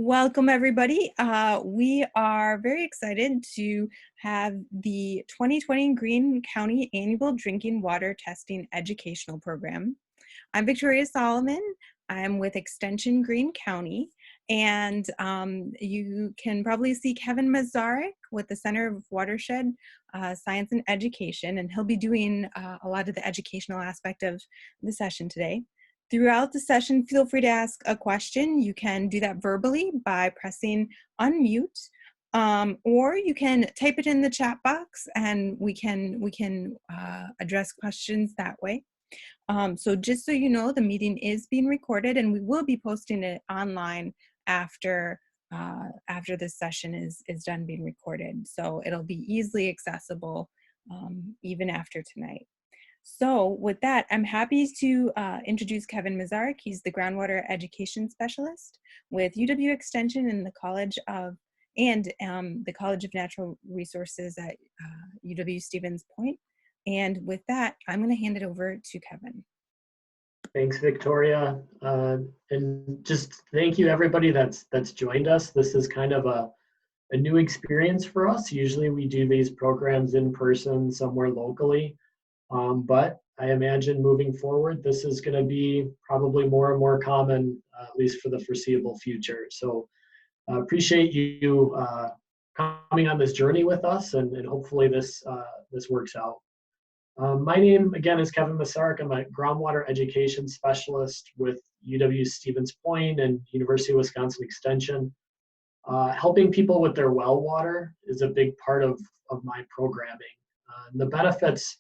Welcome, everybody. We are very excited to have the 2020 Greene County Annual Drinking Water Testing Educational Program. I'm Victoria Solomon. I'm with Extension Greene County, and you can probably see Kevin Masarik with the Center of Watershed Science and Education, and he'll be doing a lot of the educational aspect of the session today. Throughout the session, feel free to ask a question. You can do that verbally by pressing unmute, or you can type it in the chat box, and we can address questions that way. So just so you know, the meeting is being recorded, and we will be posting it online after this session is done being recorded. So it'll be easily accessible even after tonight. So with that, I'm happy to introduce Kevin Masarik. He's the Groundwater Education Specialist with UW Extension and the College of Natural Resources at UW-Stevens Point. And with that, I'm going to hand it over to Kevin. Thanks, Victoria. And just thank you, everybody that's joined us. This is kind of a new experience for us. Usually we do these programs in person somewhere locally. But I imagine moving forward, this is going to be probably more and more common, at least for the foreseeable future. So appreciate you coming on this journey with us, and hopefully this works out. My name, again, is Kevin Masarik. I'm a groundwater education specialist with UW-Stevens Point and University of Wisconsin Extension. Helping people with their well water is a big part of my programming. The benefits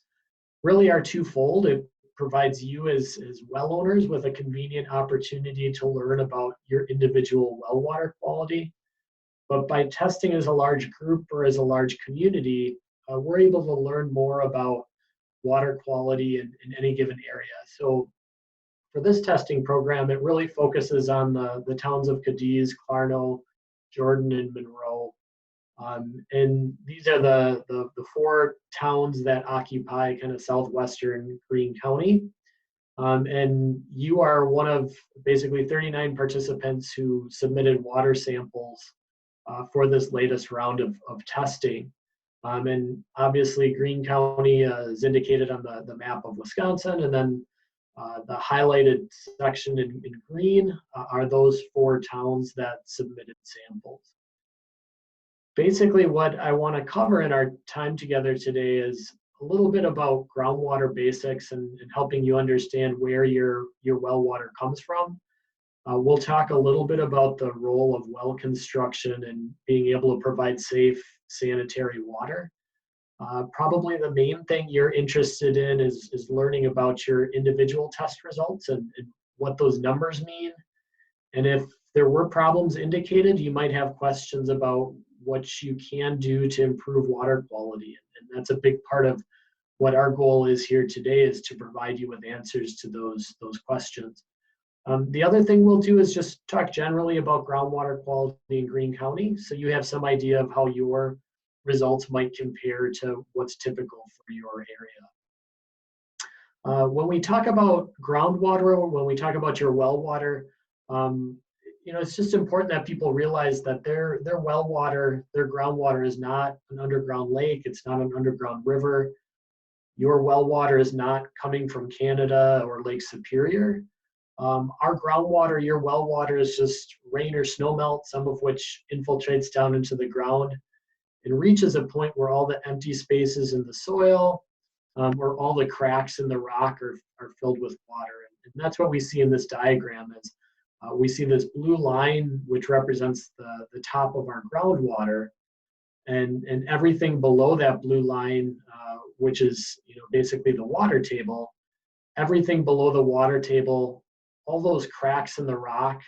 really are twofold. It provides you as well owners with a convenient opportunity to learn about your individual well water quality. But by testing as a large group or as a large community, we're able to learn more about water quality in any given area. So for this testing program, it really focuses on the towns of Cadiz, Clarno, Jordan, and Monroe. And these are the four towns that occupy kind of southwestern Greene County. And you are one of basically 39 participants who submitted water samples for this latest round of testing. And obviously Greene County is indicated on the map of Wisconsin, and then the highlighted section in green are those four towns that submitted samples. Basically, what I want to cover in our time together today is a little bit about groundwater basics and helping you understand where your well water comes from. We'll talk a little bit about the role of well construction and being able to provide safe, sanitary water. Probably the main thing you're interested in is learning about your individual test results and what those numbers mean. And if there were problems indicated, you might have questions about what you can do to improve water quality. And that's a big part of what our goal is here today, is to provide you with answers to those questions. The other thing we'll do is just talk generally about groundwater quality in Greene County, so you have some idea of how your results might compare to what's typical for your area. When we talk about groundwater, or when we talk about your well water, it's just important that people realize that their well water, their groundwater is not an underground lake. It's not an underground river. Your well water is not coming from Canada or Lake Superior. Our groundwater, your well water, is just rain or snow melt, some of which infiltrates down into the ground and reaches a point where all the empty spaces in the soil, or all the cracks in the rock are filled with water. And that's what we see in this diagram. Is we see this blue line, which represents the top of our groundwater, and everything below that blue line, which is basically the water table. Everything below the water table, all those cracks in the rock,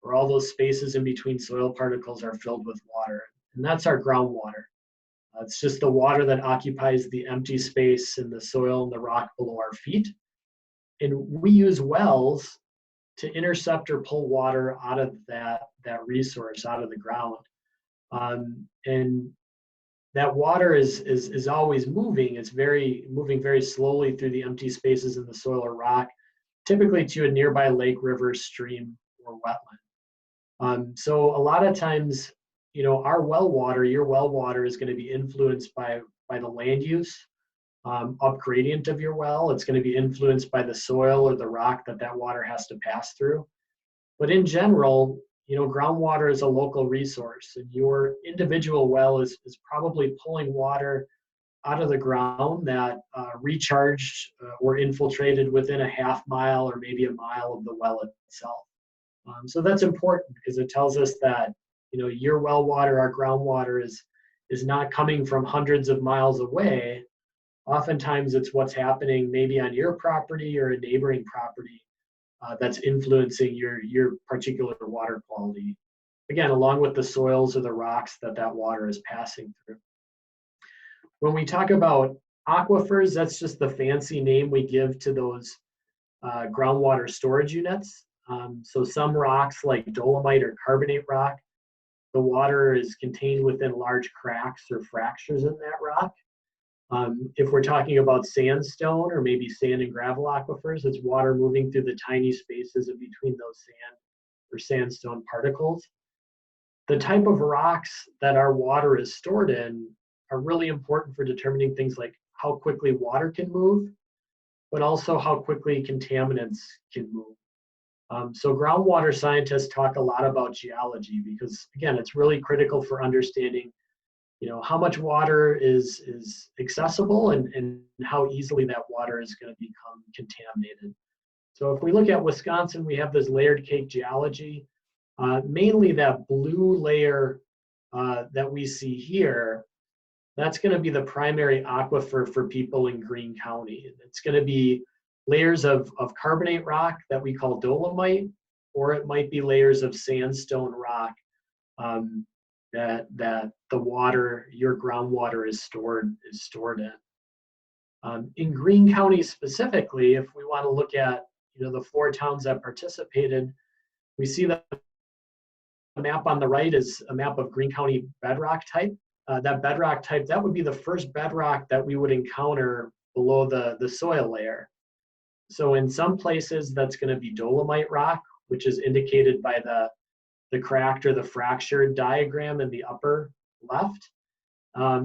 or all those spaces in between soil particles, are filled with water, and that's our groundwater. It's just the water that occupies the empty space in the soil and the rock below our feet. And we use wells to intercept or pull water out of that resource, out of the ground. And that water is always moving. It's moving very slowly through the empty spaces in the soil or rock, typically to a nearby lake, river, stream, or wetland. So a lot of times, our well water, your well water is going to be influenced by the land use up gradient of your well. It's going to be influenced by the soil or the rock that water has to pass through. But in general, groundwater is a local resource, and your individual well is probably pulling water out of the ground that recharged or infiltrated within a half mile or maybe a mile of the well itself. So that's important because it tells us that your well water, our groundwater, is not coming from hundreds of miles away. Oftentimes, it's what's happening maybe on your property or a neighboring property that's influencing your particular water quality. Again, along with the soils or the rocks that water is passing through. When we talk about aquifers, that's just the fancy name we give to those groundwater storage units. So some rocks like dolomite or carbonate rock, the water is contained within large cracks or fractures in that rock. If we're talking about sandstone or maybe sand and gravel aquifers, it's water moving through the tiny spaces in between those sand or sandstone particles. The type of rocks that our water is stored in are really important for determining things like how quickly water can move, but also how quickly contaminants can move. So groundwater scientists talk a lot about geology because, again, it's really critical for understanding how much water is accessible and how easily that water is going to become contaminated. So if we look at Wisconsin, we have this layered cake geology. Mainly that blue layer that we see here, that's going to be the primary aquifer for people in Greene County. It's going to be layers of carbonate rock that we call dolomite, or it might be layers of sandstone rock that the water, your groundwater, is stored in. In Greene County specifically, if we want to look at the 4 towns that participated, we see that the map on the right is a map of Greene County bedrock type. That bedrock type, that would be the first bedrock that we would encounter below the soil layer. So in some places, that's going to be dolomite rock, which is indicated by the cracked or the fractured diagram in the upper left.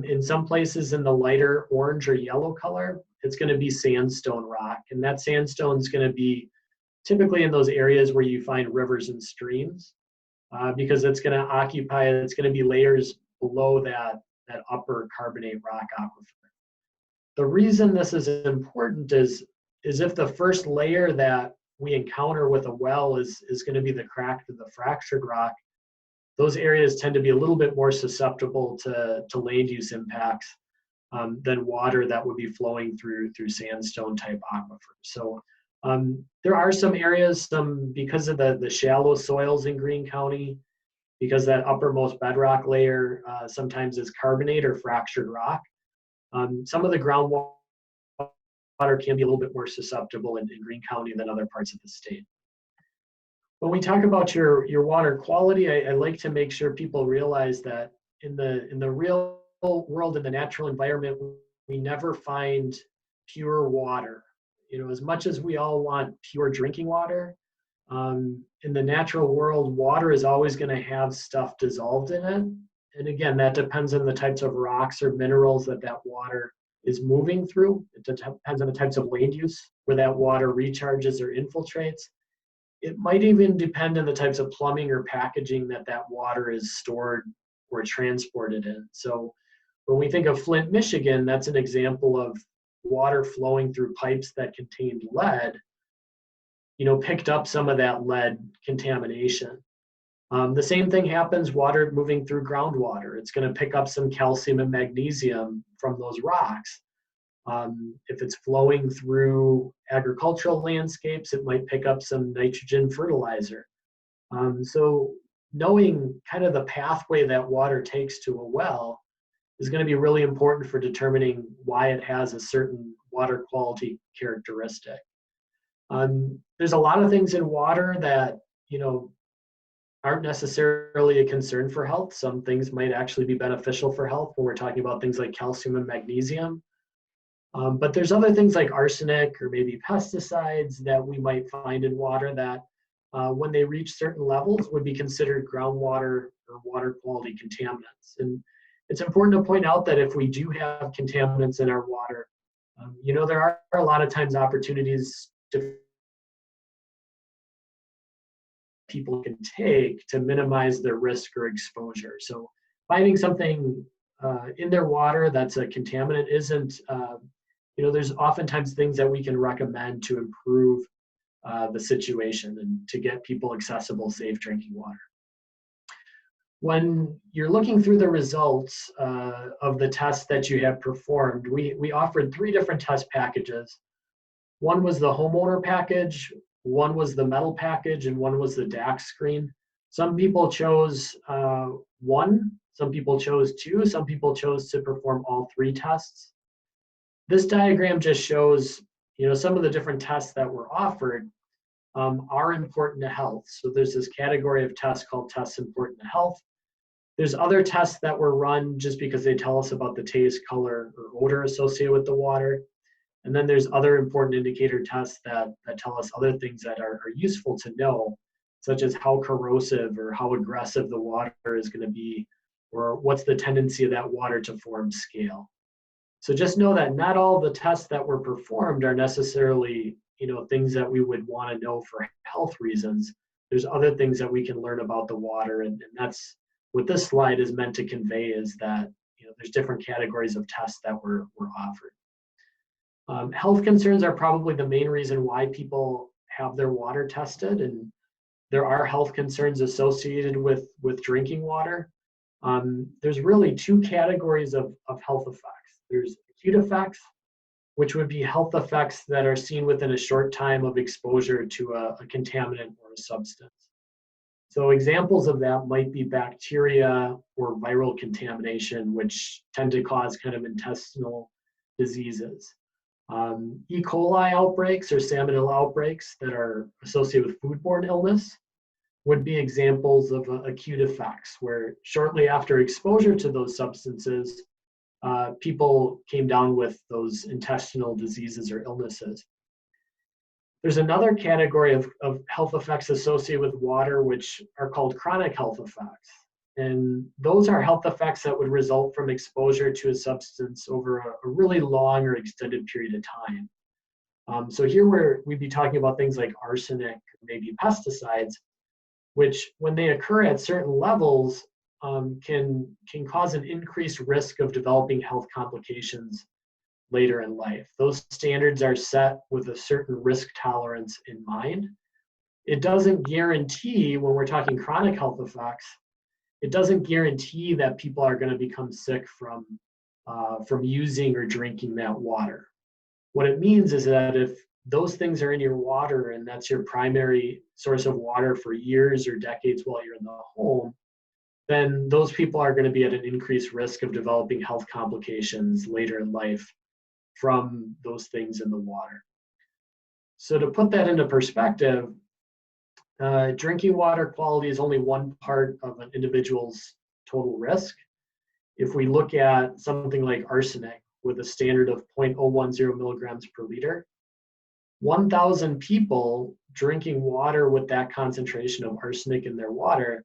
In some places in the lighter orange or yellow color, it's going to be sandstone rock. And that sandstone is going to be typically in those areas where you find rivers and streams, because it's going to be layers below that upper carbonate rock aquifer. The reason this is important is if the first layer that we encounter with a well is going to be the cracked or the fractured rock, those areas tend to be a little bit more susceptible to land use impacts than water that would be flowing through sandstone type aquifers. So there are some areas, because of the shallow soils in Greene County, because that uppermost bedrock layer sometimes is carbonate or fractured rock. Some of the groundwater can be a little bit more susceptible in Greene County than other parts of the state. When we talk about your water quality, I like to make sure people realize that in the real world, in the natural environment, we never find pure water. As much as we all want pure drinking water, in the natural world, water is always going to have stuff dissolved in it. And again, that depends on the types of rocks or minerals that water is moving through. It depends on the types of land use where that water recharges or infiltrates. It might even depend on the types of plumbing or packaging that water is stored or transported in. So when we think of Flint, Michigan, that's an example of water flowing through pipes that contained lead, picked up some of that lead contamination. The same thing happens, water moving through groundwater. It's going to pick up some calcium and magnesium from those rocks. If it's flowing through agricultural landscapes, it might pick up some nitrogen fertilizer. So knowing kind of the pathway that water takes to a well is going to be really important for determining why it has a certain water quality characteristic. There's a lot of things in water that, aren't necessarily a concern for health. Some things might actually be beneficial for health when we're talking about things like calcium and magnesium. But there's other things like arsenic or maybe pesticides that we might find in water that when they reach certain levels, would be considered groundwater or water quality contaminants. And it's important to point out that if we do have contaminants in our water, there are a lot of times opportunities people can take to minimize their risk or exposure. So finding something in their water that's a contaminant isn't, there's oftentimes things that we can recommend to improve the situation and to get people accessible, safe drinking water. When you're looking through the results of the tests that you have performed, we offered 3 different test packages. One was the homeowner package, one was the metal package, and one was the DAX screen. Some people chose 1, some people chose 2, some people chose to perform all 3 tests. This diagram just shows, some of the different tests that were offered are important to health. So there's this category of tests called tests important to health. There's other tests that were run just because they tell us about the taste, color, or odor associated with the water. And then there's other important indicator tests that tell us other things that are useful to know, such as how corrosive or how aggressive the water is going to be, or what's the tendency of that water to form scale. So just know that not all the tests that were performed are necessarily, things that we would want to know for health reasons. There's other things that we can learn about the water, and that's what this slide is meant to convey, is that there's different categories of tests that were offered. Health concerns are probably the main reason why people have their water tested, and there are health concerns associated with drinking water. There's really 2 categories of health effects. There's acute effects, which would be health effects that are seen within a short time of exposure to a contaminant or a substance. So examples of that might be bacteria or viral contamination, which tend to cause kind of intestinal diseases. E. coli outbreaks or salmonella outbreaks that are associated with foodborne illness would be examples of acute effects, where shortly after exposure to those substances, people came down with those intestinal diseases or illnesses. There's another category of health effects associated with water, which are called chronic health effects. And those are health effects that would result from exposure to a substance over a really long or extended period of time. So here we'd be talking about things like arsenic, maybe pesticides, which when they occur at certain levels can cause an increased risk of developing health complications later in life. Those standards are set with a certain risk tolerance in mind. It doesn't guarantee, when we're talking chronic health effects, it doesn't guarantee that people are going to become sick from using or drinking that water. What it means is that if those things are in your water and that's your primary source of water for years or decades while you're in the home, then those people are going to be at an increased risk of developing health complications later in life from those things in the water. So to put that into perspective, drinking water quality is only one part of an individual's total risk. If we look at something like arsenic with a standard of 0.010 milligrams per liter, 1,000 people drinking water with that concentration of arsenic in their water,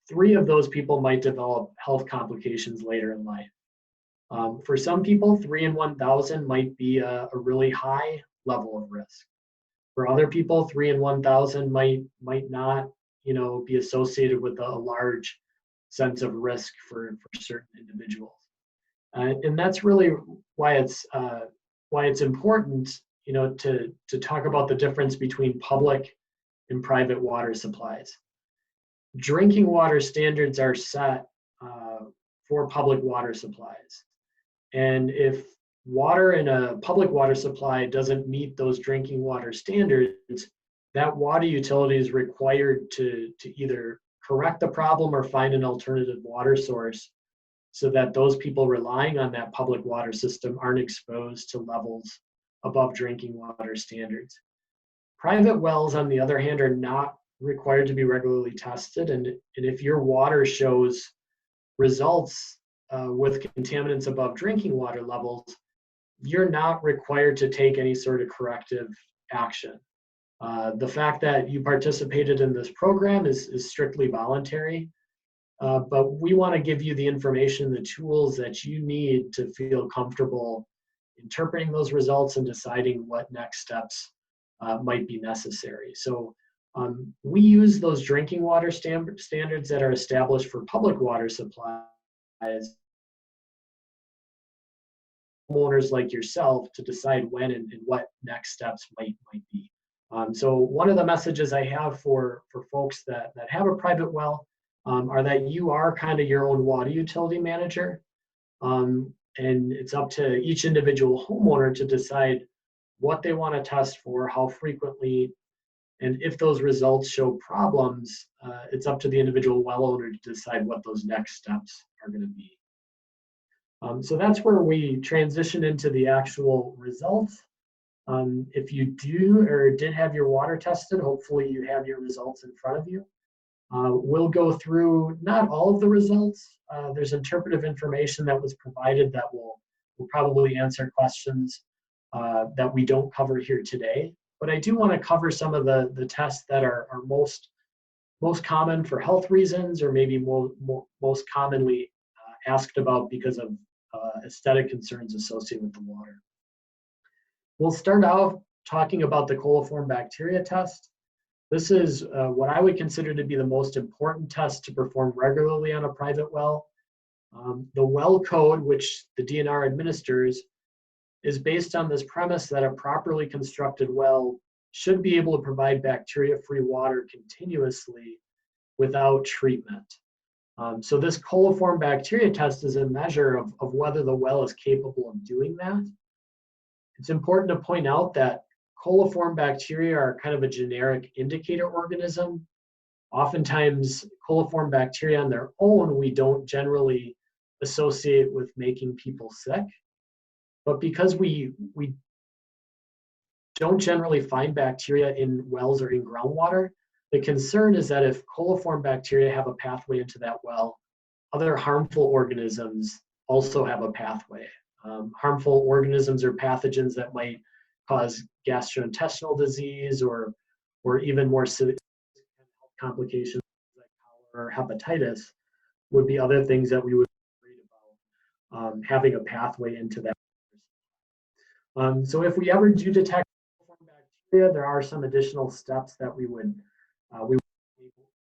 3 of those people might develop health complications later in life. For some people, 3 in 1,000 might be a really high level of risk. For other people, 3 in 1,000 might not, be associated with a large sense of risk for certain individuals. And that's really why it's important, to talk about the difference between public and private water supplies. Drinking water standards are set for public water supplies. And if water in a public water supply doesn't meet those drinking water standards, that water utility is required to either correct the problem or find an alternative water source so that those people relying on that public water system aren't exposed to levels above drinking water standards. Private wells, on the other hand, are not required to be regularly tested, and if your water shows results with contaminants above drinking water levels, you're not required to take any sort of corrective action. The fact that you participated in this program is strictly voluntary, but we want to give you the information, the tools that you need to feel comfortable interpreting those results and deciding what next steps might be necessary. So we use those drinking water standards that are established for public water supplies, homeowners like yourself, to decide when and what next steps might be. So one of the messages I have for folks that have a private well are that you are kind of your own water utility manager. And it's up to each individual homeowner to decide what they want to test for, how frequently, and if those results show problems, it's up to the individual well owner to decide what those next steps are going to be. So that's where we transition into the actual results. If you do or did have your water tested, hopefully you have your results in front of you. We'll go through not all of the results. There's interpretive information that was provided that will probably answer questions that we don't cover here today. But I do want to cover some of the tests that are most common for health reasons, or maybe most commonly asked about because of aesthetic concerns associated with the water. We'll start out talking about the coliform bacteria test. This is what I would consider to be the most important test to perform regularly on a private well. The well code, which the DNR administers, is based on this premise that a properly constructed well should be able to provide bacteria-free water continuously without treatment. So this coliform bacteria test is a measure of whether the well is capable of doing that. It's important to point out that coliform bacteria are kind of a generic indicator organism. Oftentimes, coliform bacteria on their own, we don't generally associate with making people sick. But because we don't generally find bacteria in wells or in groundwater, the concern is that if coliform bacteria have a pathway into that well, other harmful organisms also have a pathway. Harmful organisms or pathogens that might cause gastrointestinal disease or even more severe complications like cholera or hepatitis would be other things that we would be worried about having a pathway into that. So if we ever do detect bacteria, there are some additional steps that we would want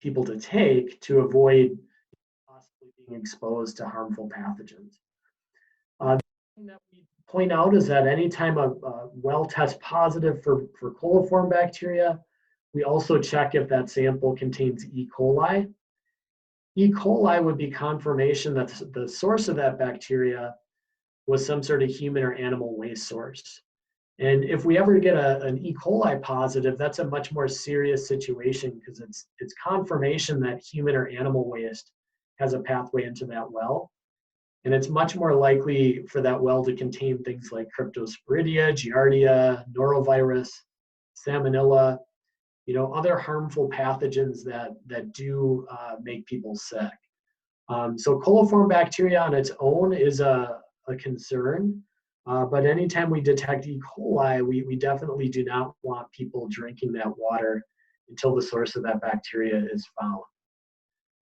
people to take to avoid possibly being exposed to harmful pathogens. The thing that we point out is that anytime a well tests positive for coliform bacteria, we also check if that sample contains E. coli. E. coli would be confirmation that the source of that bacteria was some sort of human or animal waste source. And if we ever get an E. coli positive, that's a much more serious situation because it's confirmation that human or animal waste has a pathway into that well. And it's much more likely for that well to contain things like Cryptosporidia, Giardia, norovirus, salmonella, other harmful pathogens that do make people sick. So coliform bacteria on its own is a concern. But anytime we detect E. coli, we definitely do not want people drinking that water until the source of that bacteria is found.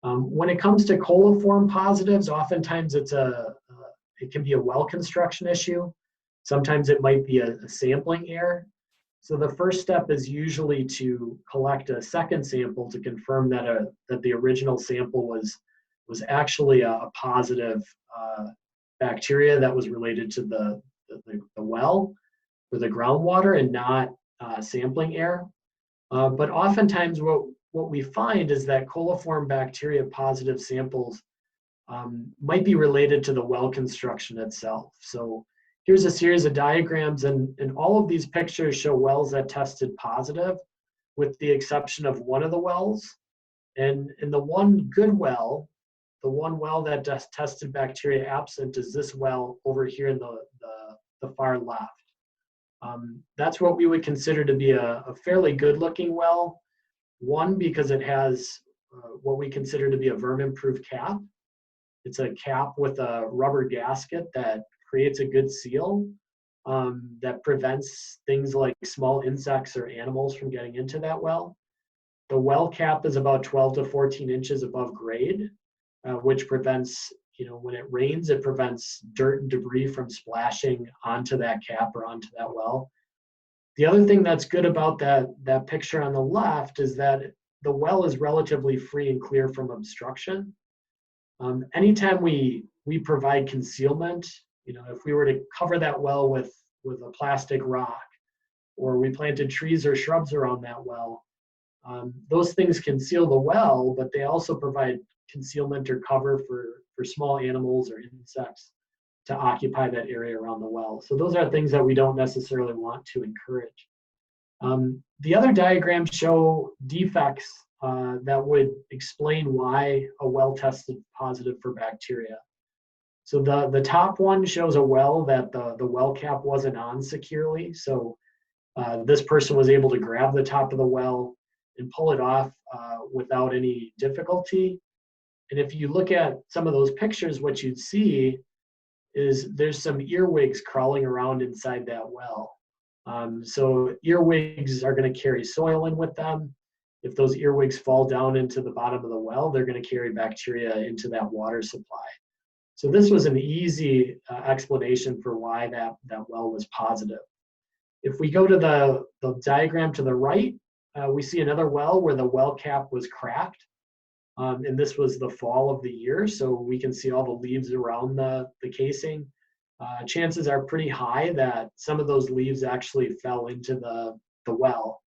When it comes to coliform positives, oftentimes it can be a well construction issue. Sometimes it might be a sampling error. So the first step is usually to collect a second sample to confirm that the original sample was actually a positive bacteria that was related to the well or the groundwater and not sampling error. But oftentimes what we find is that coliform bacteria positive samples might be related to the well construction itself. So here's a series of diagrams, and all of these pictures show wells that tested positive with the exception of one of the wells. And in the one good well, the one well that tested bacteria absent is this well over here in the far left. That's what we would consider to be a fairly good looking well. One, because it has what we consider to be a vermin-proof cap. It's a cap with a rubber gasket that creates a good seal. that prevents things like small insects or animals from getting into that well. The well cap is about 12 to 14 inches above grade, which prevents, when it rains, it prevents dirt and debris from splashing onto that cap or onto that well. The other thing that's good about that picture on the left is that the well is relatively free and clear from obstruction. Anytime we provide concealment, if we were to cover that well with a plastic rock, or we planted trees or shrubs around that well, those things conceal the well, but they also provide concealment or cover for small animals or insects to occupy that area around the well. So those are things that we don't necessarily want to encourage. The other diagrams show defects that would explain why a well tested positive for bacteria. So the top one shows a well that the well cap wasn't on securely. So this person was able to grab the top of the well and pull it off without any difficulty. And if you look at some of those pictures, what you'd see is there's some earwigs crawling around inside that well. So earwigs are going to carry soil in with them. If those earwigs fall down into the bottom of the well, they're going to carry bacteria into that water supply. So this was an easy explanation for why that well was positive. If we go to the diagram to the right, we see another well where the well cap was cracked. And this was the fall of the year, so we can see all the leaves around the casing. Chances are pretty high that some of those leaves actually fell into the well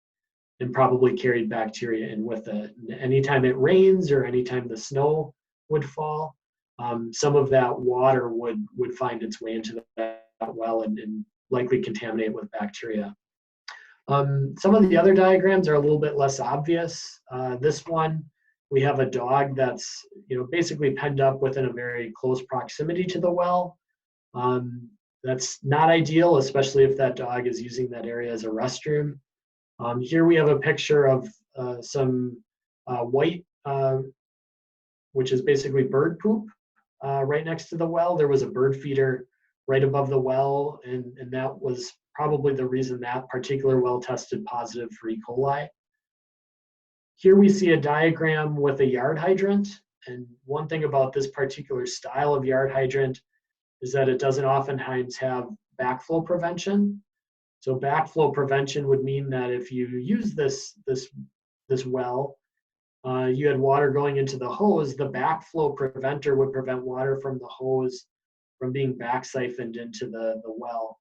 and probably carried bacteria in with it. And anytime it rains or anytime the snow would fall, some of that water would find its way into that well and likely contaminate with bacteria. Some of the other diagrams are a little bit less obvious. This one, we have a dog that's basically penned up within a very close proximity to the well. That's not ideal, especially if that dog is using that area as a restroom. Here we have a picture of some white, which is basically bird poop, right next to the well. There was a bird feeder right above the well, and that was probably the reason that particular well tested positive for E. coli. Here we see a diagram with a yard hydrant, and one thing about this particular style of yard hydrant is that it doesn't oftentimes have backflow prevention. So backflow prevention would mean that if you use this well, you had water going into the hose, the backflow preventer would prevent water from the hose from being back siphoned into the well.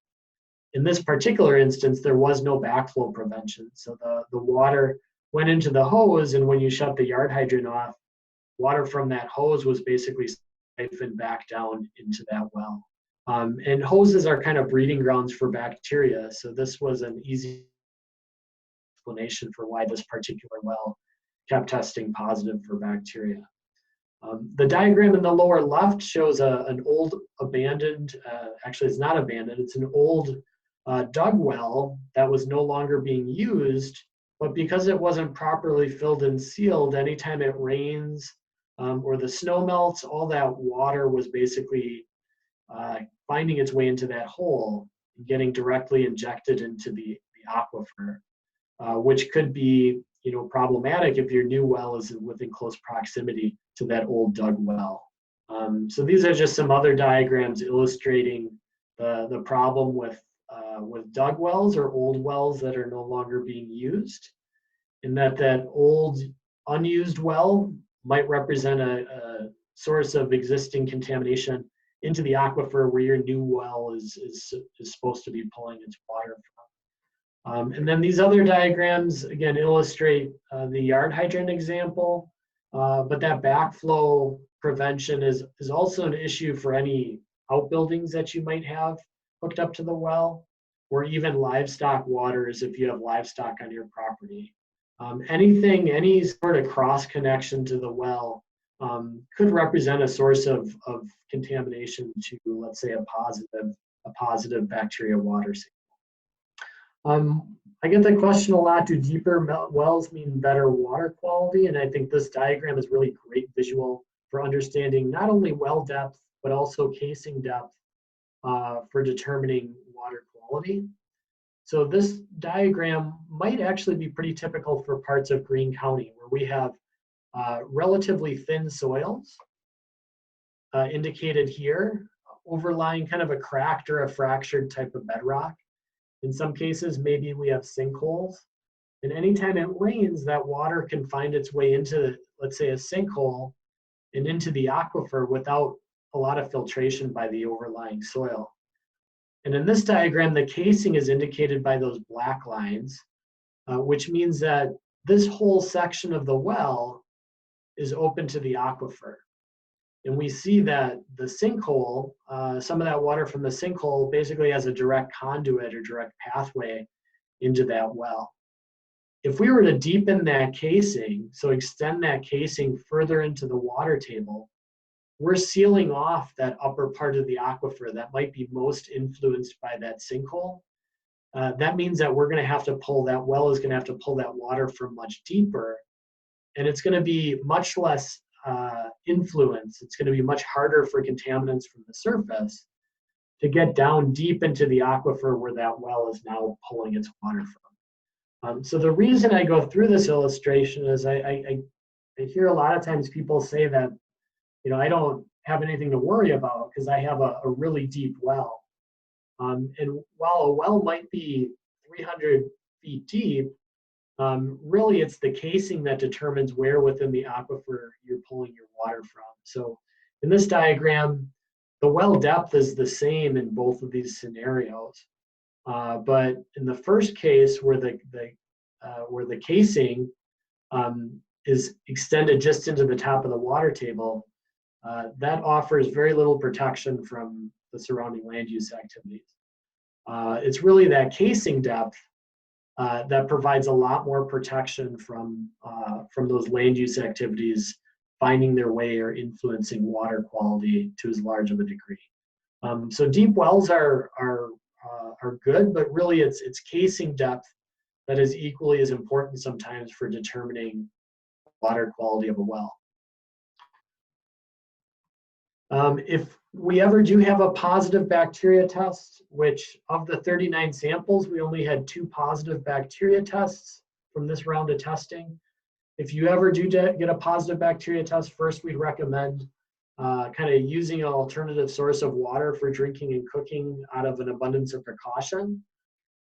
In this particular instance, there was no backflow prevention. So the water went into the hose, and when you shut the yard hydrant off, water from that hose was basically siphoned back down into that well. And hoses are kind of breeding grounds for bacteria, so this was an easy explanation for why this particular well kept testing positive for bacteria. The diagram in the lower left shows an old abandoned, actually it's not abandoned, it's an old dug well that was no longer being used, but because it wasn't properly filled and sealed, anytime it rains or the snow melts, all that water was basically finding its way into that hole and getting directly injected into the aquifer, which could be problematic if your new well is within close proximity to that old dug well. So these are just some other diagrams illustrating the problem with dug wells or old wells that are no longer being used, and that old unused well might represent a source of existing contamination into the aquifer where your new well is supposed to be pulling its water from. And then these other diagrams, again, illustrate the yard hydrant example, but that backflow prevention is also an issue for any outbuildings that you might have hooked up to the well, or even livestock waters if you have livestock on your property. Any sort of cross connection to the well could represent a source of contamination to, let's say, a positive bacteria water sample. I get the question a lot, do deeper wells mean better water quality? And I think this diagram is really great visual for understanding not only well depth, but also casing depth for determining water quality. So this diagram might actually be pretty typical for parts of Greene County, where we have relatively thin soils indicated here, overlying kind of a cracked or a fractured type of bedrock. In some cases, maybe we have sinkholes. And anytime it rains, that water can find its way into, let's say, a sinkhole and into the aquifer without a lot of filtration by the overlying soil. And in this diagram, the casing is indicated by those black lines, which means that this whole section of the well is open to the aquifer. And we see that the sinkhole, some of that water from the sinkhole basically has a direct conduit or direct pathway into that well. If we were to deepen that casing, so extend that casing further into the water table, we're sealing off that upper part of the aquifer that might be most influenced by that sinkhole. That means that we're going to have to pull, that well is going to have to pull that water from much deeper, and it's going to be much less influence. It's going to be much harder for contaminants from the surface to get down deep into the aquifer where that well is now pulling its water from. So the reason I go through this illustration is I hear a lot of times people say that, you know, I don't have anything to worry about because I have a really deep well. And while a well might be 300 feet deep, really it's the casing that determines where within the aquifer you're pulling your water from. So in this diagram, the well depth is the same in both of these scenarios. But in the first case where the casing is extended just into the top of the water table, that offers very little protection from the surrounding land use activities. It's really that casing depth that provides a lot more protection from those land use activities finding their way or influencing water quality to as large of a degree. So deep wells are good, but really it's casing depth that is equally as important sometimes for determining water quality of a well. If we ever do have a positive bacteria test, which of the 39 samples, we only had 2 positive bacteria tests from this round of testing. If you ever do get a positive bacteria test, first we'd recommend kind of using an alternative source of water for drinking and cooking out of an abundance of precaution,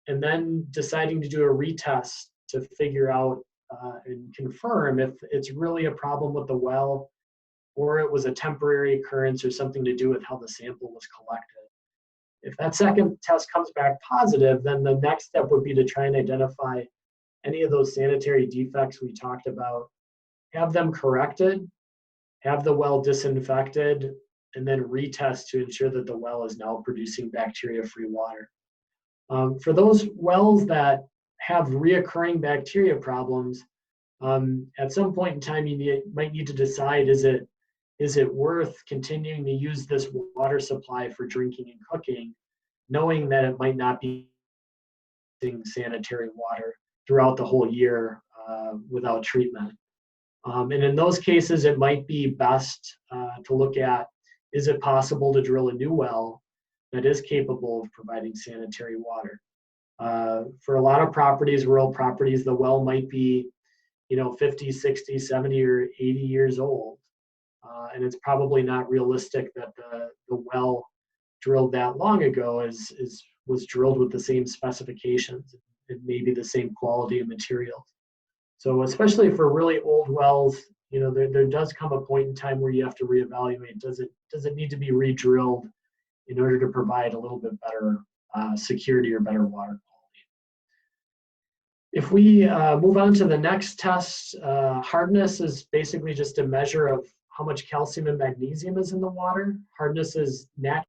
and then deciding to do a retest to figure out and confirm if it's really a problem with the well or it was a temporary occurrence or something to do with how the sample was collected. If that second test comes back positive, then the next step would be to try and identify any of those sanitary defects we talked about, have them corrected, have the well disinfected, and then retest to ensure that the well is now producing bacteria-free water. For those wells that have reoccurring bacteria problems, at some point in time you might need to decide, is it worth continuing to use this water supply for drinking and cooking, knowing that it might not be using sanitary water throughout the whole year without treatment. And in those cases, it might be best to look at, is it possible to drill a new well that is capable of providing sanitary water? For a lot of properties, rural properties, the well might be 50, 60, 70, or 80 years old. And it's probably not realistic that the well drilled that long ago was drilled with the same specifications and maybe the same quality of materials. So especially for really old wells, there does come a point in time where you have to reevaluate. Does it need to be re-drilled in order to provide a little bit better security or better water quality? If we move on to the next test, hardness is basically just a measure of how much calcium and magnesium is in the water. Hardness is naturally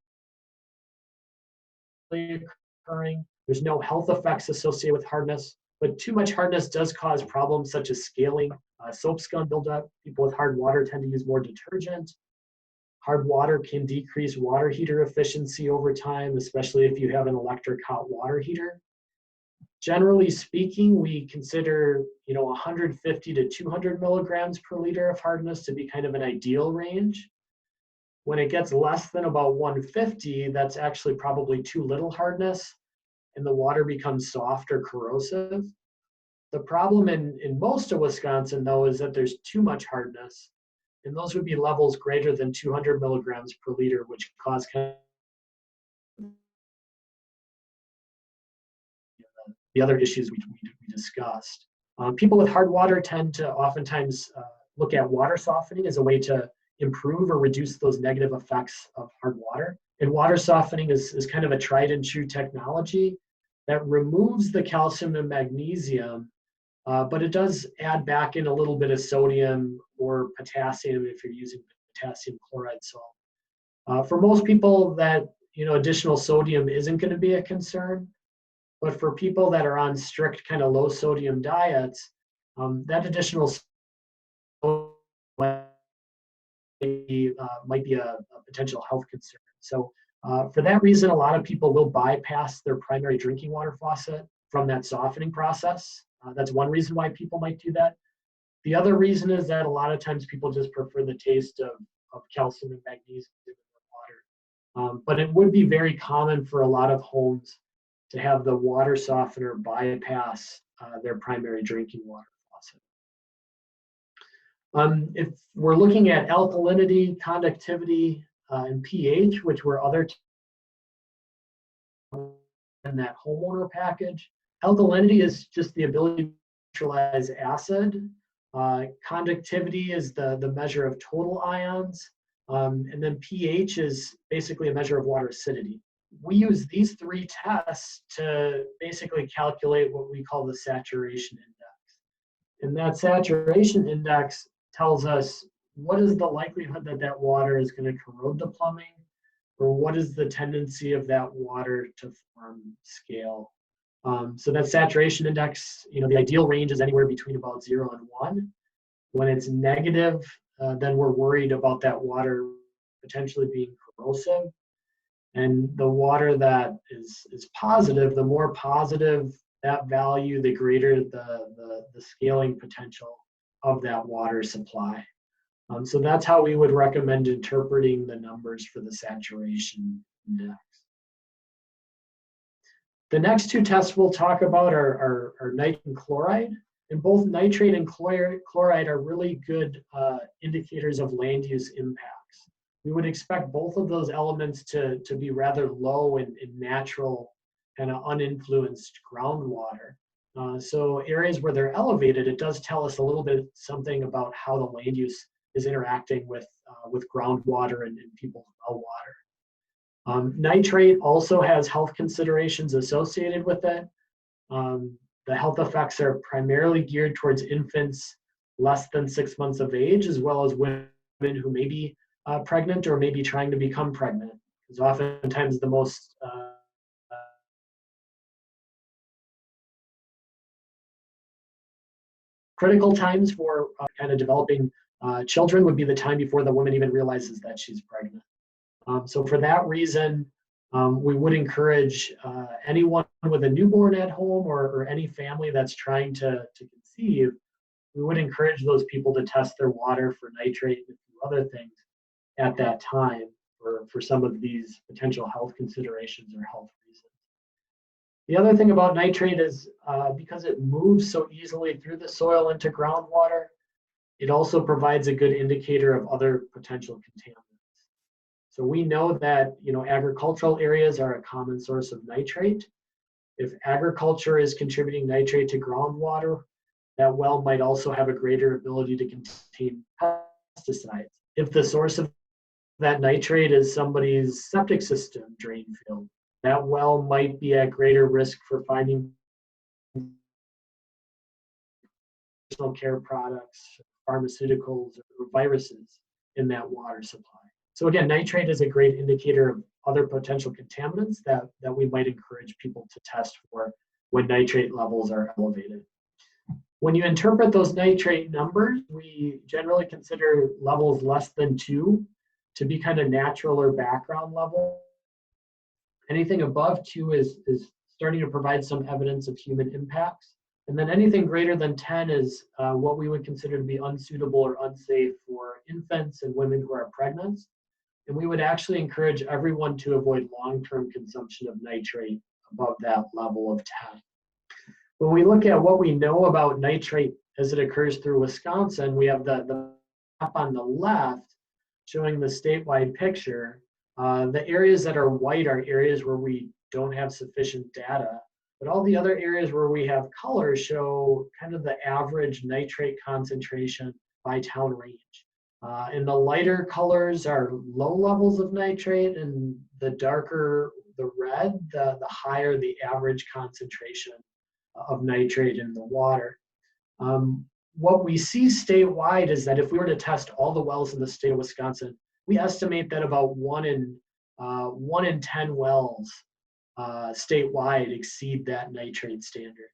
occurring. There's no health effects associated with hardness, but too much hardness does cause problems such as scaling, soap scum buildup. People with hard water tend to use more detergent. Hard water can decrease water heater efficiency over time, especially if you have an electric hot water heater. Generally speaking, we consider 150 to 200 milligrams per liter of hardness to be kind of an ideal range. When it gets less than about 150, that's actually probably too little hardness, and the water becomes soft or corrosive. The problem in most of Wisconsin, though, is that there's too much hardness, and those would be levels greater than 200 milligrams per liter, which cause kind of the other issues we discussed. People with hard water tend to oftentimes look at water softening as a way to improve or reduce those negative effects of hard water. And water softening is kind of a tried and true technology that removes the calcium and magnesium, but it does add back in a little bit of sodium or potassium if you're using potassium chloride salt. For most people, that additional sodium isn't going to be a concern, but for people that are on strict kind of low sodium diets, that additional sodium might be a potential health concern. So for that reason, a lot of people will bypass their primary drinking water faucet from that softening process. That's one reason why people might do that. The other reason is that a lot of times people just prefer the taste of calcium and magnesium in the water. But it would be very common for a lot of homes to have the water softener bypass their primary drinking water faucet. If we're looking at alkalinity, conductivity, and pH, which were other in that homeowner package, alkalinity is just the ability to neutralize acid. Conductivity is the measure of total ions. And then pH is basically a measure of water acidity. We use these three tests to basically calculate what we call the saturation index. And that saturation index tells us what is the likelihood that that water is going to corrode the plumbing, or what is the tendency of that water to form scale. So that saturation index, the ideal range is anywhere between about 0 and 1. When it's negative, then we're worried about that water potentially being corrosive. And the water that is positive, the more positive that value, the greater the scaling potential of that water supply. So that's how we would recommend interpreting the numbers for the saturation index. The next two tests we'll talk about are nitrate and chloride. And both nitrate and chloride are really good indicators of land use impacts. We would expect both of those elements to be rather low in natural, kind of uninfluenced groundwater. So areas where they're elevated, it does tell us a little bit something about how the land use is interacting with groundwater and people's well water. Nitrate also has health considerations associated with it. The health effects are primarily geared towards infants less than 6 months of age, as well as women who may be pregnant or may be trying to become pregnant. Because oftentimes the most critical times for kind of developing children would be the time before the woman even realizes that she's pregnant. So for that reason, we would encourage anyone with a newborn at home or any family that's trying to conceive, we would encourage those people to test their water for nitrate and other things at that time for some of these potential health considerations or health reasons. The other thing about nitrate is because it moves so easily through the soil into groundwater, it also provides a good indicator of other potential contaminants. So we know that agricultural areas are a common source of nitrate. If agriculture is contributing nitrate to groundwater, that well might also have a greater ability to contain pesticides. If the source of that nitrate is somebody's septic system drain field, that well might be at greater risk for finding personal care products, pharmaceuticals, or viruses in that water supply. So again, nitrate is a great indicator of other potential contaminants that we might encourage people to test for when nitrate levels are elevated. When you interpret those nitrate numbers, we generally consider levels less than 2 to be kind of natural or background level. Anything above 2 is starting to provide some evidence of human impacts. And then anything greater than 10 is what we would consider to be unsuitable or unsafe for infants and women who are pregnant. and we would actually encourage everyone to avoid long-term consumption of nitrate above that level of 10. When we look at what we know about nitrate as it occurs through Wisconsin, we have the map on the left showing the statewide picture. The areas that are white are areas where we don't have sufficient data, but all the other areas where we have color show kind of the average nitrate concentration by town range. And the lighter colors are low levels of nitrate, and the darker the red, the higher the average concentration of nitrate in the water. What we see statewide is that if we were to test all the wells in the state of Wisconsin, we estimate that about 1 in 10 wells statewide exceed that nitrate standard.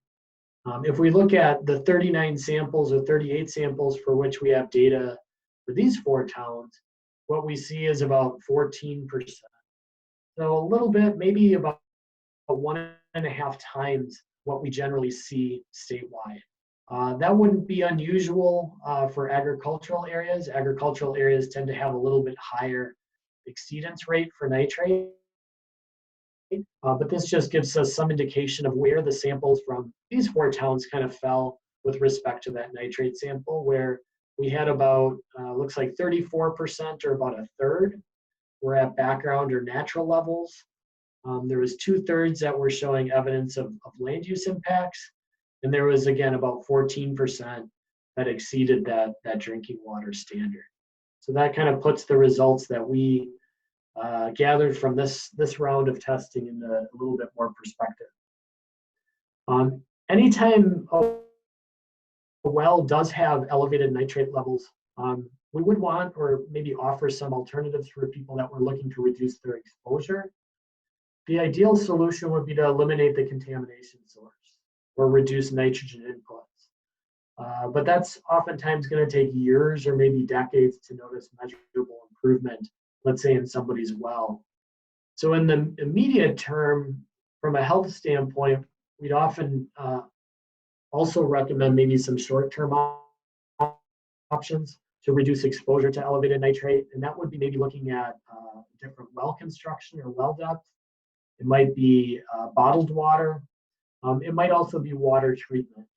If we look at the 39 samples or 38 samples for which we have data for these 4 towns, what we see is about 14%. So a little bit, maybe about 1.5 times what we generally see statewide. That wouldn't be unusual for agricultural areas. Agricultural areas tend to have a little bit higher exceedance rate for nitrate. But this just gives us some indication of where the samples from these 4 towns kind of fell with respect to that nitrate sample, where we had about, looks like 34% or about a third were at background or natural levels. There was 2/3 that were showing evidence of land use impacts. And there was, again, about 14% that exceeded that drinking water standard. So that kind of puts the results that we gathered from this round of testing into a little bit more perspective. Anytime a well does have elevated nitrate levels, we would want or maybe offer some alternatives for people that were looking to reduce their exposure. The ideal solution would be to eliminate the contamination source or reduce nitrogen inputs. But that's oftentimes going to take years or maybe decades to notice measurable improvement, let's say in somebody's well. So in the immediate term, from a health standpoint, we'd often also recommend maybe some short-term options to reduce exposure to elevated nitrate. And that would be maybe looking at different well construction or well depth. It might be bottled water. It might also be water treatment.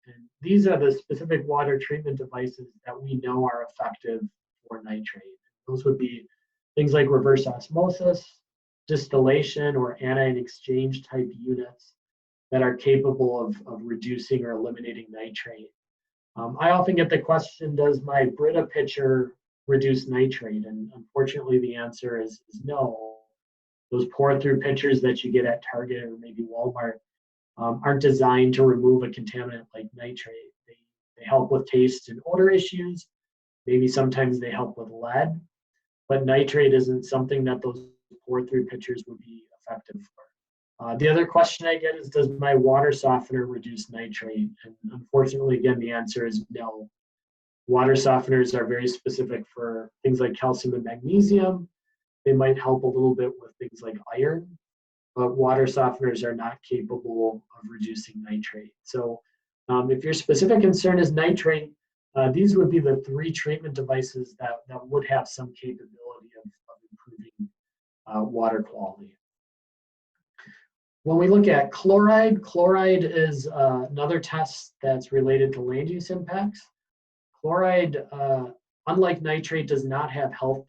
And these are the specific water treatment devices that we know are effective for nitrate. Those would be things like reverse osmosis, distillation, or anion exchange type units that are capable of reducing or eliminating nitrate. I often get the question, does my Brita pitcher reduce nitrate? And unfortunately, the answer is no. Those pour-through pitchers that you get at Target or maybe Walmart aren't designed to remove a contaminant like nitrate. They help with taste and odor issues. Maybe sometimes they help with lead, but nitrate isn't something that those pour-through pitchers would be effective for. The other question I get is, does my water softener reduce nitrate? And unfortunately, again, the answer is no. Water softeners are very specific for things like calcium and magnesium. They might help a little bit with things like iron, but water softeners are not capable of reducing nitrate. So if your specific concern is nitrate, these would be the 3 treatment devices that would have some capability of improving water quality. When we look at chloride, chloride is another test that's related to land use impacts. Chloride, unlike nitrate, does not have health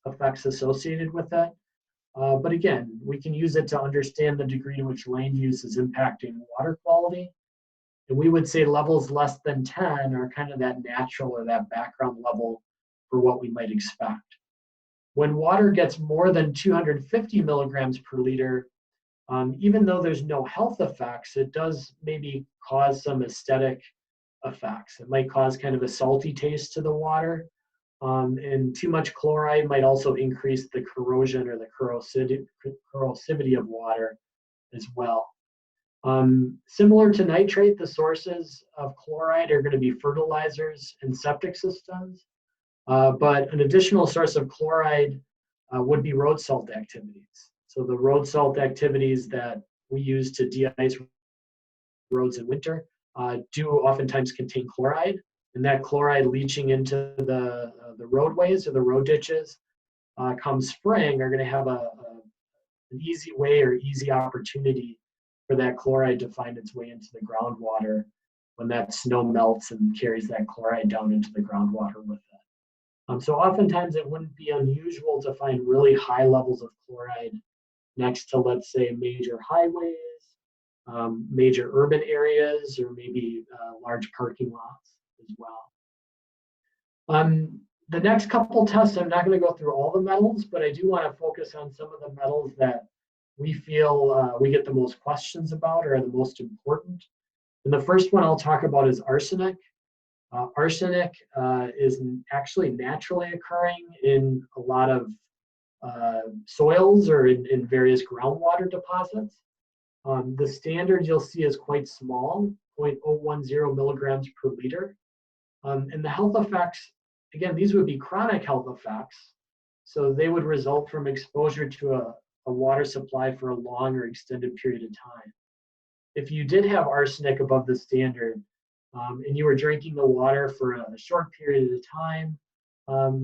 effects associated with it. But again, we can use it to understand the degree to which land use is impacting water quality. And we would say levels less than 10 are kind of that natural or that background level for what we might expect. When water gets more than 250 milligrams per liter, even though there's no health effects, it does maybe cause some aesthetic effects. It might cause kind of a salty taste to the water. And too much chloride might also increase the corrosion or the corrosivity of water as well. Similar to nitrate, the sources of chloride are going to be fertilizers and septic systems. But an additional source of chloride would be road salt activities. So the road salt activities that we use to de-ice roads in winter do oftentimes contain chloride, and that chloride leaching into the roadways or the road ditches come spring are going to have an easy way or easy opportunity for that chloride to find its way into the groundwater when that snow melts and carries that chloride down into the groundwater with it. So oftentimes it wouldn't be unusual to find really high levels of chloride next to, let's say, major highways, major urban areas, or maybe large parking lots as well. The next couple tests, I'm not going to go through all the metals, but I do want to focus on some of the metals that we feel we get the most questions about or are the most important. And the first one I'll talk about is arsenic. Arsenic is actually naturally occurring in a lot of soils or in various groundwater deposits. The standard you'll see is quite small, 0.010 milligrams per liter. And the health effects, again, these would be chronic health effects. So they would result from exposure to a water supply for a long or extended period of time. If you did have arsenic above the standard and you were drinking the water for a short period of time,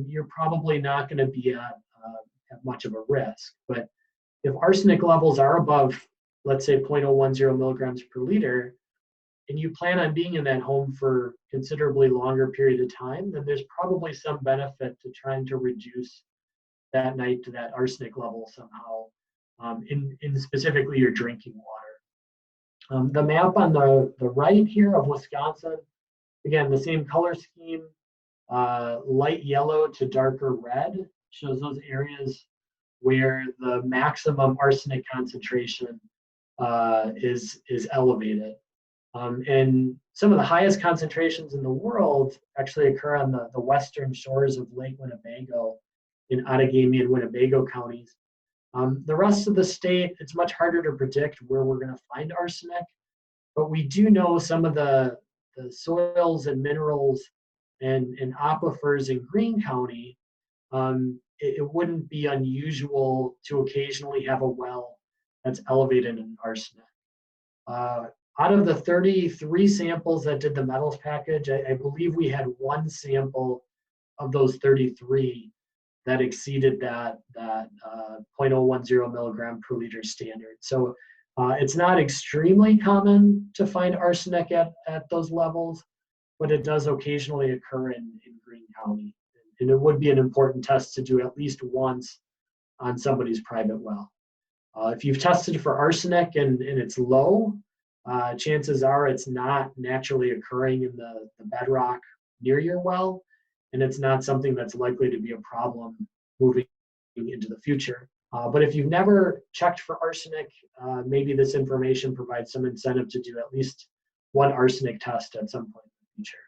you're probably not going to be at much of a risk. But if arsenic levels are above, let's say, 0.010 milligrams per liter, and you plan on being in that home for considerably longer period of time, then there's probably some benefit to trying to reduce that arsenic level somehow in specifically your drinking water. The map on the right here of Wisconsin, again, the same color scheme, light yellow to darker red, shows those areas where the maximum arsenic concentration is elevated. And some of the highest concentrations in the world actually occur on the western shores of Lake Winnebago in Outagamie and Winnebago counties. The rest of the state, it's much harder to predict where we're going to find arsenic, but we do know some of the soils and minerals and aquifers in Greene County. It wouldn't be unusual to occasionally have a well that's elevated in arsenic. Out of the 33 samples that did the metals package, I believe we had one sample of those 33 that exceeded that 0.010 milligram per liter standard. So it's not extremely common to find arsenic at those levels, but it does occasionally occur in Greene County. And it would be an important test to do at least once on somebody's private well. If you've tested for arsenic and it's low, chances are it's not naturally occurring in the bedrock near your well, and it's not something that's likely to be a problem moving into the future. But if you've never checked for arsenic, maybe this information provides some incentive to do at least one arsenic test at some point in the future.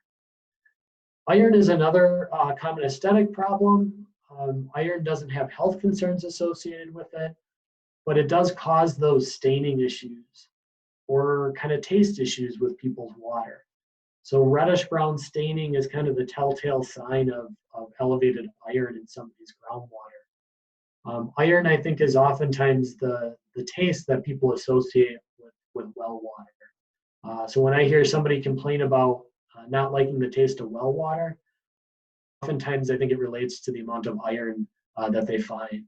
Iron is another common aesthetic problem. Iron doesn't have health concerns associated with it, but it does cause those staining issues or kind of taste issues with people's water. So reddish brown staining is kind of the telltale sign of elevated iron in somebody's groundwater. Iron, I think, is oftentimes the taste that people associate with well water. So when I hear somebody complain about not liking the taste of well water, oftentimes I think it relates to the amount of iron that they find.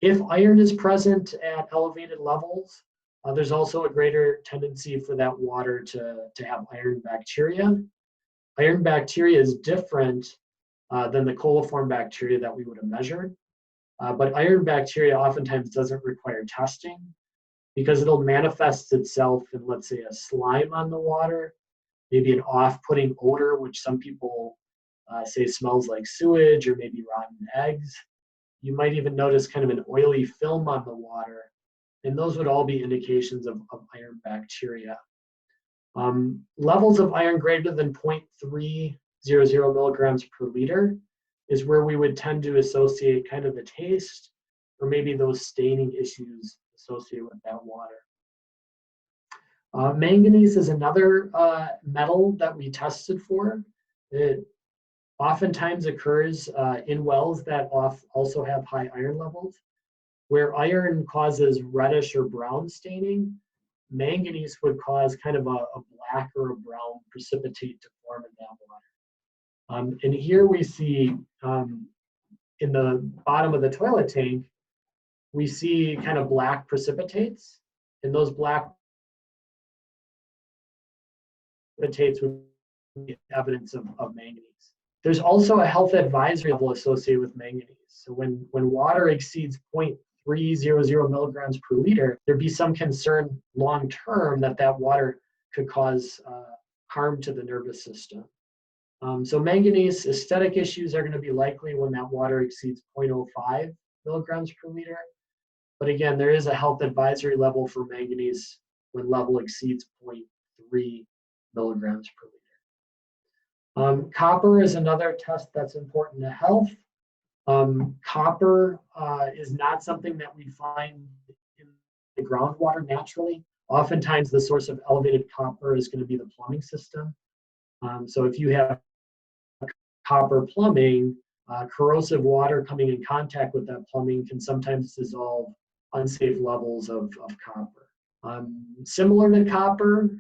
If iron is present at elevated levels, there's also a greater tendency for that water to have iron bacteria. Iron bacteria is different than the coliform bacteria that we would have measured. But iron bacteria oftentimes doesn't require testing because it'll manifest itself in, let's say, a slime on the water, maybe an off-putting odor, which some people say smells like sewage or maybe rotten eggs. You might even notice kind of an oily film on the water, and those would all be indications of iron bacteria. Levels of iron greater than 0.300 milligrams per liter is where we would tend to associate kind of the taste or maybe those staining issues associated with that water. Manganese is another metal that we tested for. It oftentimes occurs in wells that also have high iron levels. Where iron causes reddish or brown staining, manganese would cause kind of a black or a brown precipitate to form in that water. And here we see in the bottom of the toilet tank, we see kind of black precipitates, and those black precipitates would be evidence of manganese. There's also a health advisory level associated with manganese. So when water exceeds 0.300 milligrams per liter, there'd be some concern long-term that water could cause harm to the nervous system. So manganese aesthetic issues are going to be likely when that water exceeds 0.05 milligrams per liter. But again, there is a health advisory level for manganese when level exceeds 0.3 milligrams per liter. Copper is another test that's important to health. Copper is not something that we find in the groundwater naturally. Oftentimes, the source of elevated copper is going to be the plumbing system. So if you have copper plumbing, corrosive water coming in contact with that plumbing can sometimes dissolve unsafe levels of copper. Similar to copper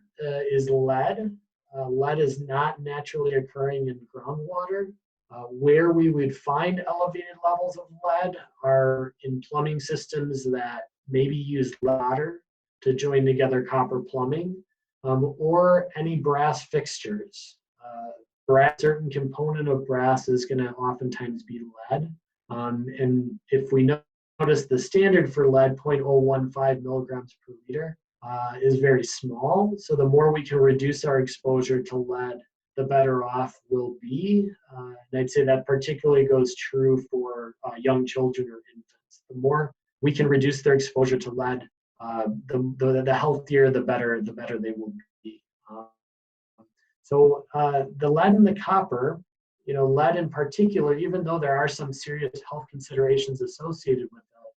is lead. Lead is not naturally occurring in groundwater. Where we would find elevated levels of lead are in plumbing systems that maybe use water to join together copper plumbing, or any brass fixtures. A certain component of brass is going to oftentimes be lead. And if we notice the standard for lead, 0.015 milligrams per liter, is very small. So the more we can reduce our exposure to lead, the better off we'll be. And I'd say that particularly goes true for young children or infants. The more we can reduce their exposure to lead, the healthier, the better they will be. So the lead and the copper, lead in particular, even though there are some serious health considerations associated with it,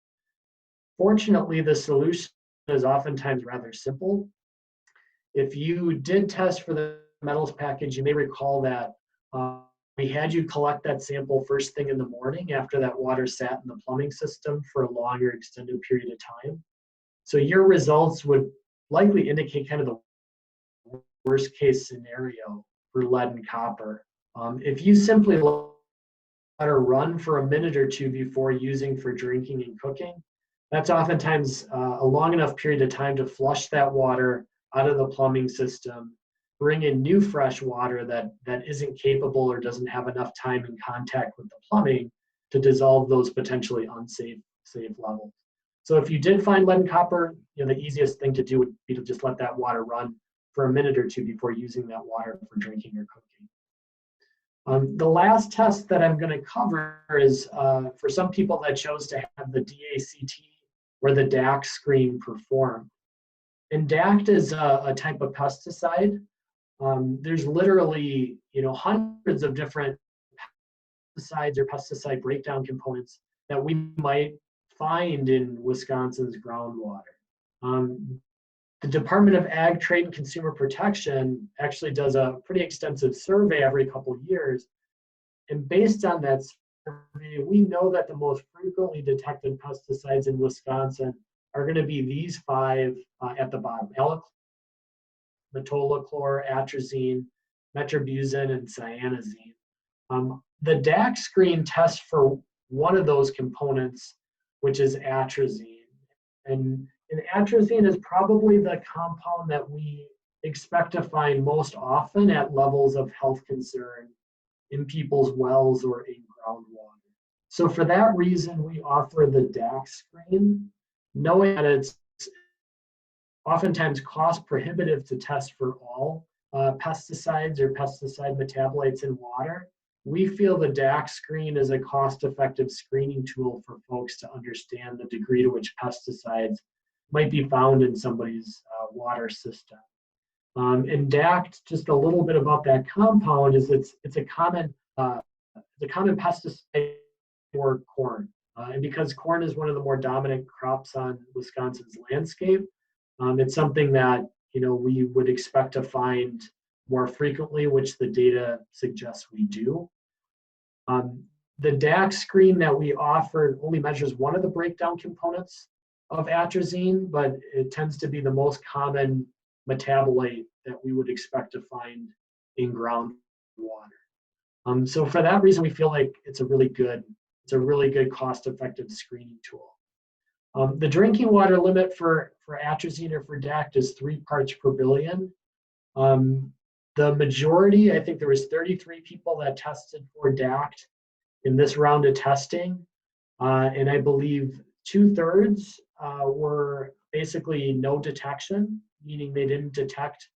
fortunately, the solution is oftentimes rather simple. If you did test for the metals package, you may recall that we had you collect that sample first thing in the morning after that water sat in the plumbing system for a longer extended period of time. So your results would likely indicate kind of the worst case scenario for lead and copper. If you simply let water run for a minute or two before using for drinking and cooking, that's oftentimes a long enough period of time to flush that water out of the plumbing system, bring in new fresh water that isn't capable or doesn't have enough time in contact with the plumbing to dissolve those potentially unsafe levels. So if you did find lead and copper, the easiest thing to do would be to just let that water run for a minute or two before using that water for drinking or cooking. The last test that I'm going to cover is for some people that chose to have the DACT or the DACT screen performed. And DACT is a type of pesticide. There's literally hundreds of different pesticides or pesticide breakdown components that we might find in Wisconsin's groundwater. The Department of Ag, Trade, and Consumer Protection actually does a pretty extensive survey every couple of years. And based on that survey, we know that the most frequently detected pesticides in Wisconsin are going to be these 5 at the bottom: metolachlor, atrazine, metribuzin, and cyanazine. The DAC screen tests for one of those components, which is atrazine. And atrazine is probably the compound that we expect to find most often at levels of health concern in people's wells or in groundwater. So for that reason, we offer the DAC screen, knowing that it's oftentimes cost prohibitive to test for all pesticides or pesticide metabolites in water. We feel the DAC screen is a cost-effective screening tool for folks to understand the degree to which pesticides might be found in somebody's water system. And DACT, just a little bit about that compound, is it's a common pesticide for corn. And because corn is one of the more dominant crops on Wisconsin's landscape, it's something that we would expect to find more frequently, which the data suggests we do. The DAC screen that we offer only measures one of the breakdown components of atrazine, but it tends to be the most common metabolite that we would expect to find in groundwater. So for that reason, we feel like it's a really good it's a really good cost-effective screening tool. The drinking water limit for atrazine or for DACT is 3 parts per billion. The majority, I think there was 33 people that tested for DACT in this round of testing, and I believe 2/3 were basically no detection, meaning they didn't detect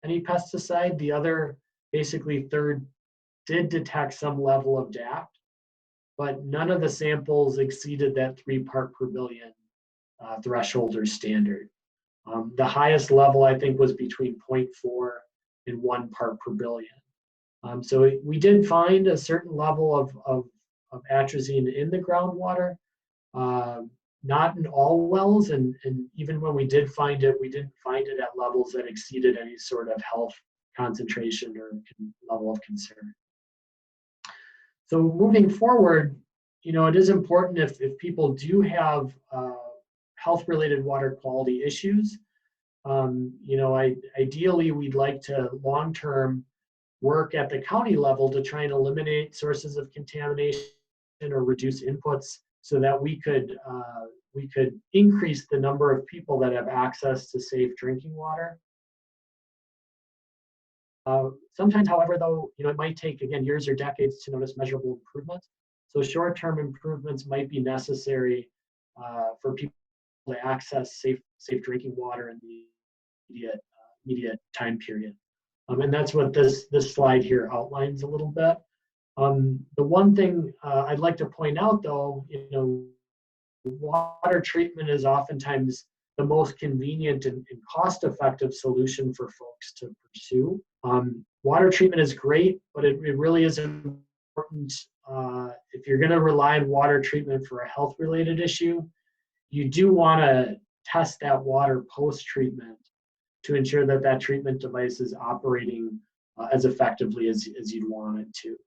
any pesticide. The other basically third did detect some level of DACT, but none of the samples exceeded that 3 part per billion threshold or standard. The highest level, I think, was between 0.4 and 1 part per billion. So we did find a certain level of atrazine in the groundwater, not in all wells, and even when we did find it, we didn't find it at levels that exceeded any sort of health concentration or level of concern. So moving forward, it is important if people do have health-related water quality issues, ideally we'd like to long-term work at the county level to try and eliminate sources of contamination or reduce inputs so that we could increase the number of people that have access to safe drinking water. Sometimes, however, though, it might take, again, years or decades to notice measurable improvements. So short-term improvements might be necessary for people to access safe drinking water in the immediate time period. And that's what this slide here outlines a little bit. The one thing I'd like to point out, though, water treatment is oftentimes the most convenient and cost-effective solution for folks to pursue. Water treatment is great, but it really is important. If you're going to rely on water treatment for a health-related issue, you do want to test that water post-treatment to ensure that that treatment device is operating as effectively as you'd want it to.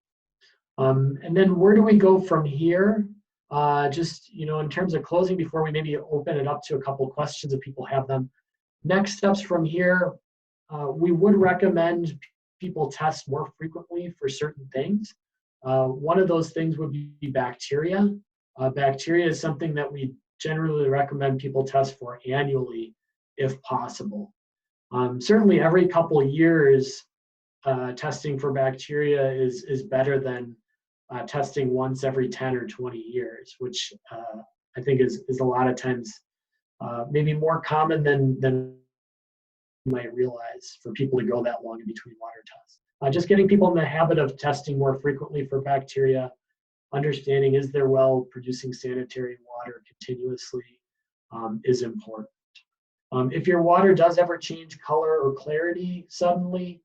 And then where do we go from here? Just, in terms of closing, before we maybe open it up to a couple of questions if people have them. Next steps from here, we would recommend people test more frequently for certain things. One of those things would be bacteria. Bacteria is something that we generally recommend people test for annually if possible. Certainly every couple of years, testing for bacteria is better than testing once every 10 or 20 years, which I think is a lot of times maybe more common than you might realize for people to go that long in between water tests. Just getting people in the habit of testing more frequently for bacteria, understanding is their well producing sanitary water continuously is important. If your water does ever change color or clarity suddenly,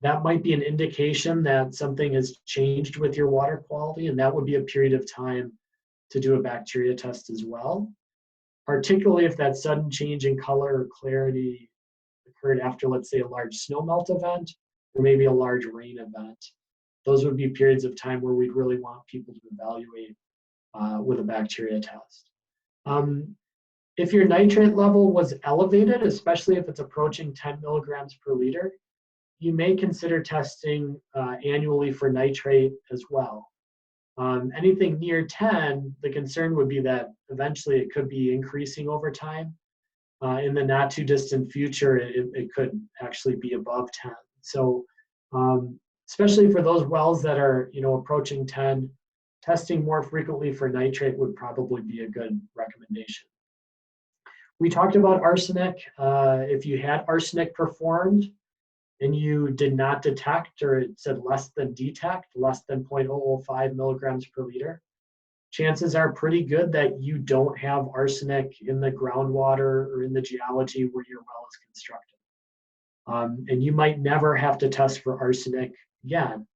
that might be an indication that something has changed with your water quality, and that would be a period of time to do a bacteria test as well, particularly if that sudden change in color or clarity occurred after, let's say, a large snowmelt event or maybe a large rain event. Those would be periods of time where we'd really want people to evaluate with a bacteria test. If your nitrate level was elevated, especially if it's approaching 10 milligrams per liter, you may consider testing annually for nitrate as well. Anything near 10, the concern would be that eventually it could be increasing over time. In the not too distant future, it could actually be above 10. So especially for those wells that are approaching 10, testing more frequently for nitrate would probably be a good recommendation. We talked about arsenic. If you had arsenic performed and you did not detect, or it said less than detect, less than 0.005 milligrams per liter, chances are pretty good that you don't have arsenic in the groundwater or in the geology where your well is constructed. And you might never have to test for arsenic again.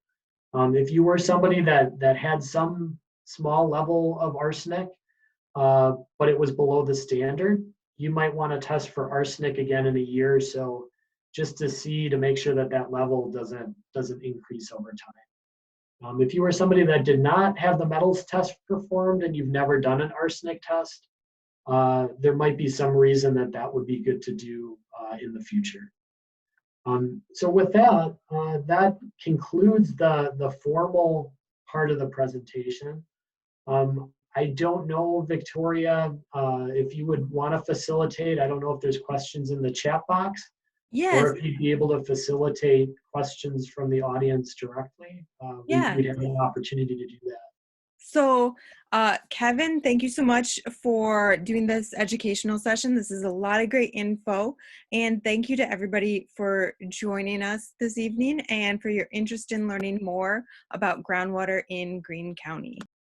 If you were somebody that had some small level of arsenic, but it was below the standard, you might want to test for arsenic again in a year or so, just to make sure that level doesn't increase over time. If you were somebody that did not have the metals test performed and you've never done an arsenic test, there might be some reason that would be good to do in the future. So with that, that concludes the formal part of the presentation. I don't know, Victoria, if you would want to facilitate. I don't know if there's questions in the chat box Yes, or if you'd be able to facilitate questions from the audience directly. yeah. We'd have an opportunity to do that. So, Kevin, thank you so much for doing this educational session. This is a lot of great info. And thank you to everybody for joining us this evening and for your interest in learning more about groundwater in Greene County.